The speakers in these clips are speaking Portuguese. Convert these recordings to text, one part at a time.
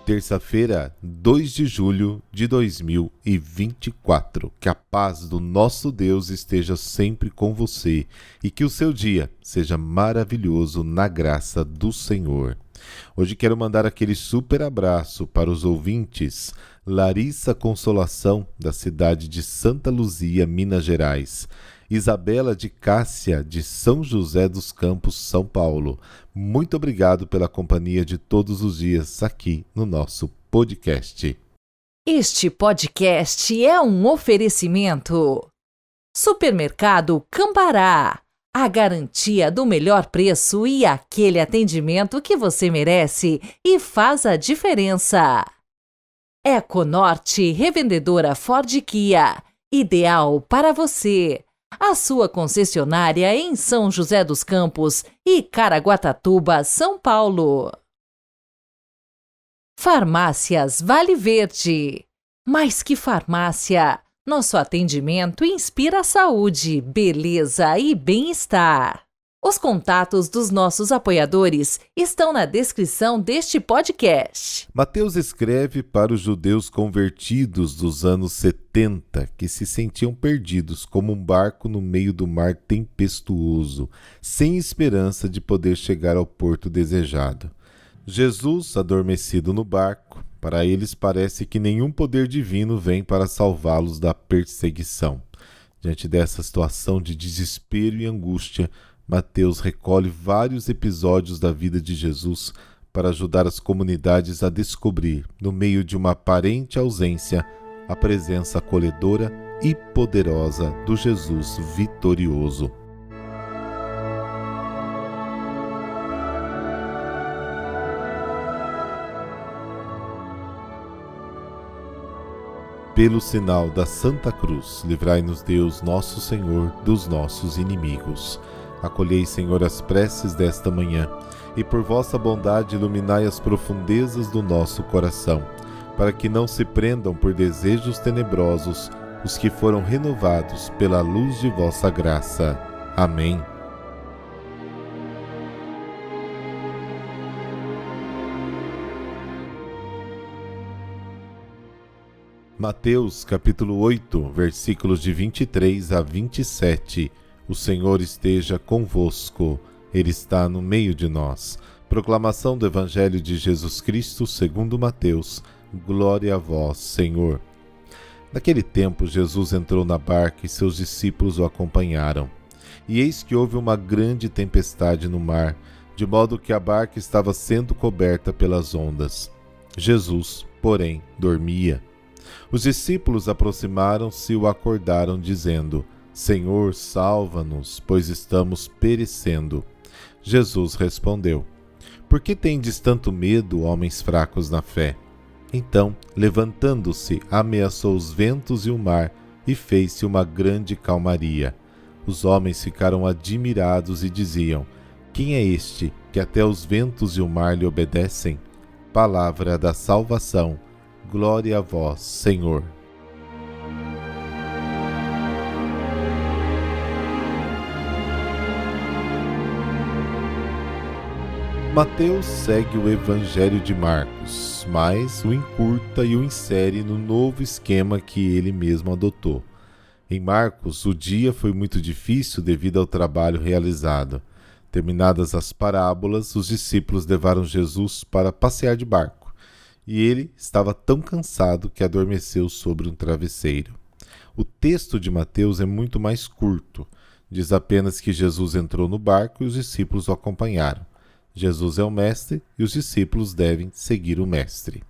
Terça-feira, 2 de julho de 2024. Que a paz do nosso Deus esteja sempre com você e que o seu dia seja maravilhoso na graça do Senhor. Hoje quero mandar aquele super abraço para os ouvintes Larissa Consolação, da cidade de Santa Luzia, Minas Gerais. Isabela de Cássia, de São José dos Campos, São Paulo. Muito obrigado pela companhia de todos os dias aqui no nosso podcast. Este podcast é um oferecimento. Supermercado Cambará. A garantia do melhor preço e aquele atendimento que você merece e faz a diferença. Econorte, revendedora Ford Kia. Ideal para você. A sua concessionária em São José dos Campos e Caraguatatuba, São Paulo. Farmácias Vale Verde. Mais que farmácia, nosso atendimento inspira saúde, beleza e bem-estar. Os contatos dos nossos apoiadores estão na descrição deste podcast. Mateus escreve para os judeus convertidos dos anos 70 que se sentiam perdidos como um barco no meio do mar tempestuoso, sem esperança de poder chegar ao porto desejado. Jesus, adormecido no barco, para eles parece que nenhum poder divino vem para salvá-los da perseguição. Diante dessa situação de desespero e angústia, Mateus recolhe vários episódios da vida de Jesus para ajudar as comunidades a descobrir, no meio de uma aparente ausência, a presença acolhedora e poderosa do Jesus vitorioso. Pelo sinal da Santa Cruz, livrai-nos Deus, nosso Senhor, dos nossos inimigos. Acolhei, Senhor, as preces desta manhã, e por vossa bondade iluminai as profundezas do nosso coração, para que não se prendam por desejos tenebrosos os que foram renovados pela luz de vossa graça. Amém. Mateus, capítulo 8, versículos de 23 a 27. O Senhor esteja convosco, Ele está no meio de nós. Proclamação do Evangelho de Jesus Cristo segundo Mateus. Glória a vós, Senhor. Naquele tempo, Jesus entrou na barca e seus discípulos o acompanharam. E eis que houve uma grande tempestade no mar, de modo que a barca estava sendo coberta pelas ondas. Jesus, porém, dormia. Os discípulos aproximaram-se e o acordaram, dizendo: Senhor, salva-nos, pois estamos perecendo. Jesus respondeu: Por que tendes tanto medo, homens fracos na fé? Então, levantando-se, ameaçou os ventos e o mar, e fez-se uma grande calmaria. Os homens ficaram admirados e diziam: Quem é este, que até os ventos e o mar lhe obedecem? Palavra da salvação. Glória a vós, Senhor. Mateus segue o Evangelho de Marcos, mas o encurta e o insere no novo esquema que ele mesmo adotou. Em Marcos, o dia foi muito difícil devido ao trabalho realizado. Terminadas as parábolas, os discípulos levaram Jesus para passear de barco, e ele estava tão cansado que adormeceu sobre um travesseiro. O texto de Mateus é muito mais curto. Diz apenas que Jesus entrou no barco e os discípulos o acompanharam. Jesus é o mestre e os discípulos devem seguir o mestre.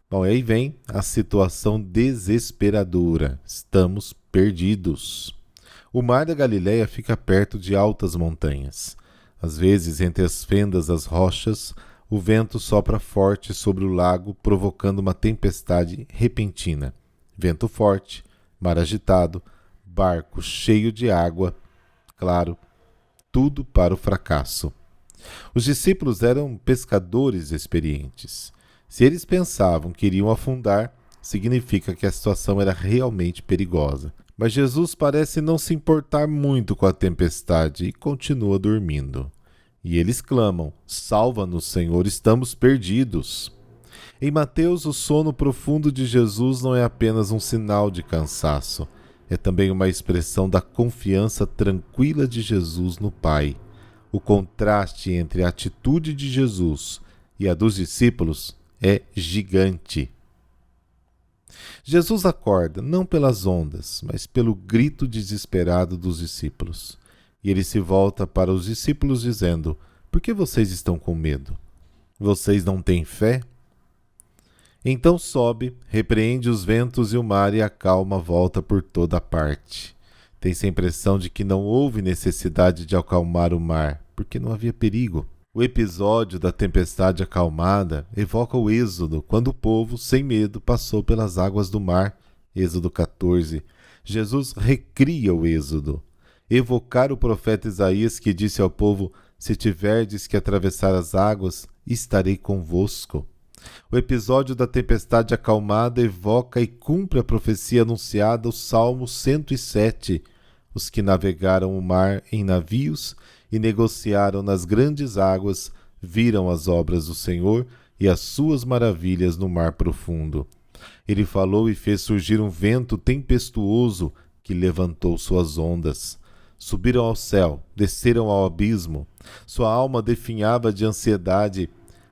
Bom, aí vem a situação desesperadora. Estamos perdidos. O mar da Galileia fica perto de altas montanhas. Às vezes, entre as fendas das rochas, o vento sopra forte sobre o lago, provocando uma tempestade repentina. Vento forte, mar agitado, barco cheio de água. Claro, tudo para o fracasso. Os discípulos eram pescadores experientes. Se eles pensavam que iriam afundar, significa que a situação era realmente perigosa. Mas Jesus parece não se importar muito com a tempestade e continua dormindo. E eles clamam: Salva-nos, Senhor, estamos perdidos. Em Mateus, o sono profundo de Jesus não é apenas um sinal de cansaço, é também uma expressão da confiança tranquila de Jesus no Pai. O contraste entre a atitude de Jesus e a dos discípulos é gigante. Jesus acorda não pelas ondas, mas pelo grito desesperado dos discípulos. E ele se volta para os discípulos dizendo: por que vocês estão com medo? Vocês não têm fé? Então sobe, repreende os ventos e o mar e acalma a volta por toda a parte. Tem-se a impressão de que não houve necessidade de acalmar o mar, porque não havia perigo. O episódio da tempestade acalmada evoca o Êxodo, quando o povo, sem medo, passou pelas águas do mar. Êxodo 14. Jesus recria o Êxodo. Evocar o profeta Isaías, que disse ao povo: se tiverdes que atravessar as águas, estarei convosco. O episódio da tempestade acalmada evoca e cumpre a profecia anunciada, o Salmo 107. Os que navegaram o mar em navios e negociaram nas grandes águas, viram as obras do Senhor e as suas maravilhas no mar profundo. Ele falou e fez surgir um vento tempestuoso que levantou suas ondas. Subiram ao céu, desceram ao abismo. Sua alma definhava de ansiedade.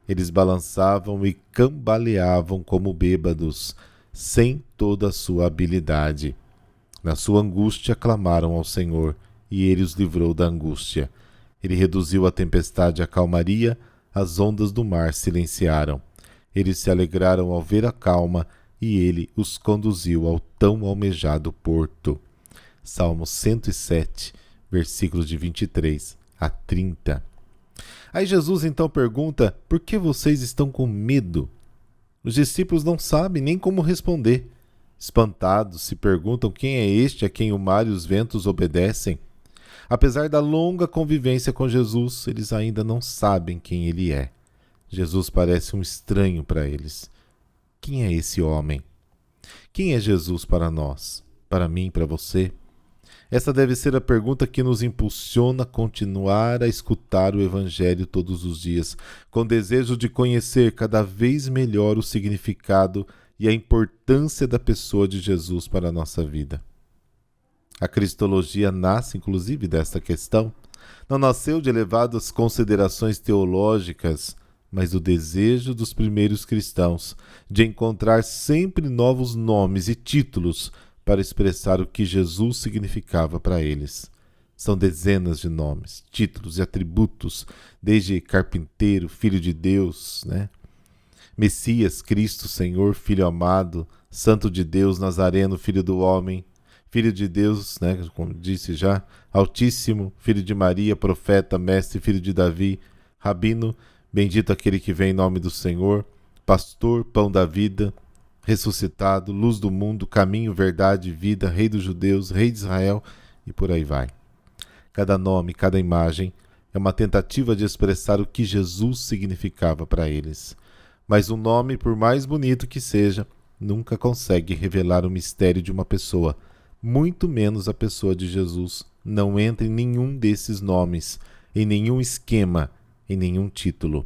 Eles balançavam e cambaleavam como bêbados, sem toda a sua habilidade. Na sua angústia clamaram ao Senhor, e ele os livrou da angústia. Ele reduziu a tempestade à calmaria, as ondas do mar silenciaram. Eles se alegraram ao ver a calma, e ele os conduziu ao tão almejado porto. Salmo 107, versículos de 23 a 30. Aí Jesus então pergunta: por que vocês estão com medo? Os discípulos não sabem nem como responder. Espantados, se perguntam quem é este a quem o mar e os ventos obedecem. Apesar da longa convivência com Jesus, eles ainda não sabem quem ele é. Jesus parece um estranho para eles. Quem é esse homem? Quem é Jesus para nós? Para mim, para você? Essa deve ser a pergunta que nos impulsiona a continuar a escutar o Evangelho todos os dias, com desejo de conhecer cada vez melhor o significado e a importância da pessoa de Jesus para a nossa vida. A cristologia nasce, inclusive, desta questão. Não nasceu de elevadas considerações teológicas, mas do desejo dos primeiros cristãos de encontrar sempre novos nomes e títulos para expressar o que Jesus significava para eles. São dezenas de nomes, títulos e atributos, desde carpinteiro, filho de Deus, Messias, Cristo, Senhor, Filho amado, Santo de Deus, Nazareno, Filho do homem, Filho de Deus, como disse já, Altíssimo, Filho de Maria, Profeta, Mestre, Filho de Davi, Rabino, bendito aquele que vem em nome do Senhor, Pastor, Pão da vida, ressuscitado, luz do mundo, caminho, verdade, vida, Rei dos judeus, Rei de Israel, e por aí vai. Cada nome, cada imagem é uma tentativa de expressar o que Jesus significava para eles. Mas um nome, por mais bonito que seja, nunca consegue revelar o mistério de uma pessoa, muito menos a pessoa de Jesus. Não entra em nenhum desses nomes, em nenhum esquema, em nenhum título.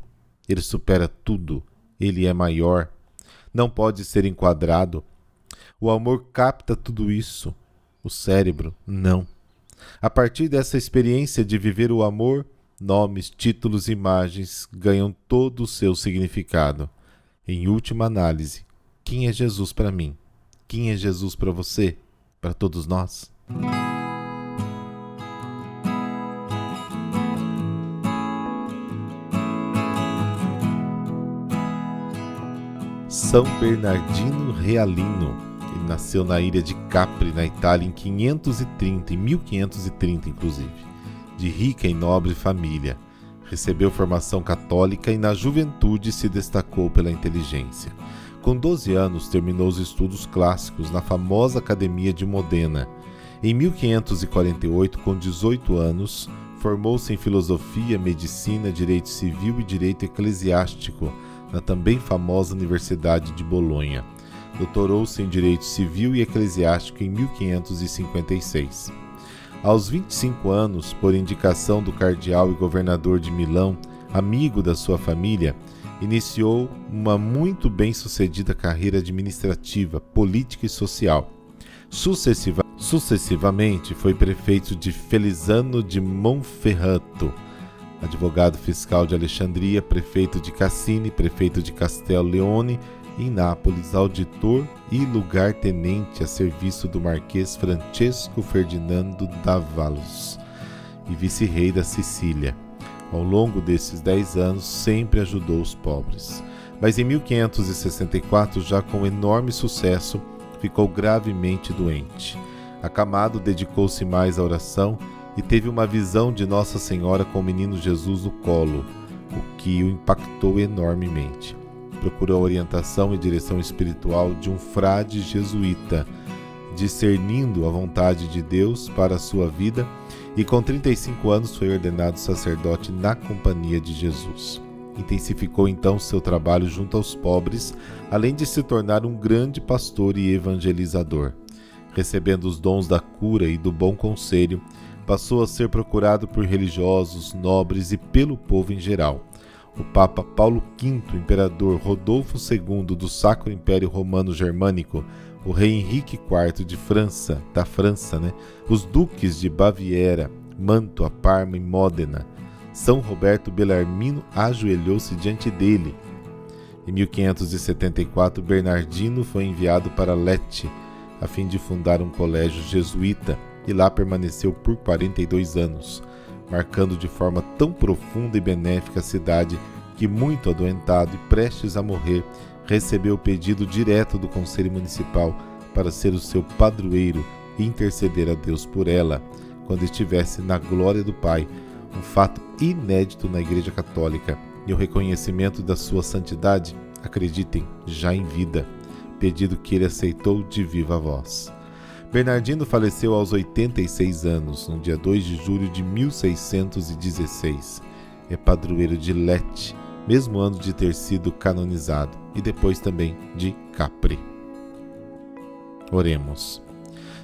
Ele supera tudo, ele é maior. Não pode ser enquadrado. O amor capta tudo isso. O cérebro, não. A partir dessa experiência de viver o amor, nomes, títulos e imagens ganham todo o seu significado. Em última análise, quem é Jesus para mim? Quem é Jesus para você? Para todos nós? São Bernardino Realino. Ele nasceu na ilha de Capri, na Itália, em 1530 inclusive, de rica e nobre família. Recebeu formação católica e na juventude se destacou pela inteligência. Com 12 anos, terminou os estudos clássicos na famosa Academia de Modena. Em 1548, com 18 anos, formou-se em filosofia, medicina, direito civil e direito eclesiástico, na também famosa Universidade de Bolonha. Doutorou-se em Direito Civil e Eclesiástico em 1556. Aos 25 anos, por indicação do cardeal e governador de Milão, amigo da sua família, iniciou uma muito bem-sucedida carreira administrativa, política e social. Sucessivamente foi prefeito de Felizano de Monferrato, advogado fiscal de Alexandria, prefeito de Cassini, prefeito de Castel Leone, em Nápoles, auditor e lugar-tenente a serviço do Marquês Francesco Ferdinando d'Avalos e vice-rei da Sicília. Ao longo desses 10 anos, sempre ajudou os pobres. Mas em 1564, já com enorme sucesso, ficou gravemente doente. Acamado, dedicou-se mais à oração e teve uma visão de Nossa Senhora com o menino Jesus no colo, o que o impactou enormemente. Procurou a orientação e direção espiritual de um frade jesuíta, discernindo a vontade de Deus para a sua vida, e com 35 anos foi ordenado sacerdote na Companhia de Jesus. Intensificou então seu trabalho junto aos pobres, além de se tornar um grande pastor e evangelizador. Recebendo os dons da cura e do bom conselho, passou a ser procurado por religiosos, nobres e pelo povo em geral. O Papa Paulo V, o imperador Rodolfo II do Sacro Império Romano Germânico, o rei Henrique IV da França, os duques de Baviera, Mantua, Parma e Módena, São Roberto Bellarmino ajoelhou-se diante dele. Em 1574, Bernardino foi enviado para Lecce, a fim de fundar um colégio jesuíta, e lá permaneceu por 42 anos, marcando de forma tão profunda e benéfica a cidade que, muito adoentado e prestes a morrer, recebeu o pedido direto do Conselho Municipal para ser o seu padroeiro e interceder a Deus por ela, quando estivesse na glória do Pai, um fato inédito na Igreja Católica, e o reconhecimento da sua santidade, acreditem, já em vida, pedido que ele aceitou de viva voz. Bernardino faleceu aos 86 anos, no dia 2 de julho de 1616. É padroeiro de Lecce, mesmo ano de ter sido canonizado, e depois também de Capri. Oremos.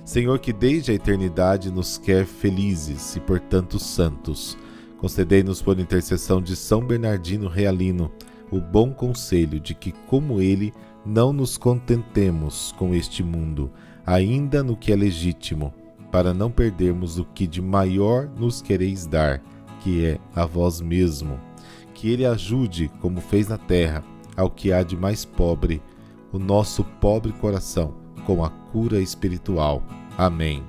Senhor, que desde a eternidade nos quer felizes e, portanto, santos, concedei-nos por intercessão de São Bernardino Realino o bom conselho de que, como ele, não nos contentemos com este mundo, ainda no que é legítimo, para não perdermos o que de maior nos quereis dar, que é a vós mesmo. Que ele ajude, como fez na terra, ao que há de mais pobre, o nosso pobre coração, com a cura espiritual. Amém.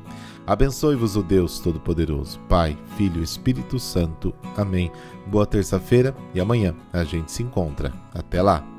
Abençoe-vos o Deus Todo-Poderoso, Pai, Filho e Espírito Santo. Amém. Boa terça-feira e amanhã a gente se encontra. Até lá.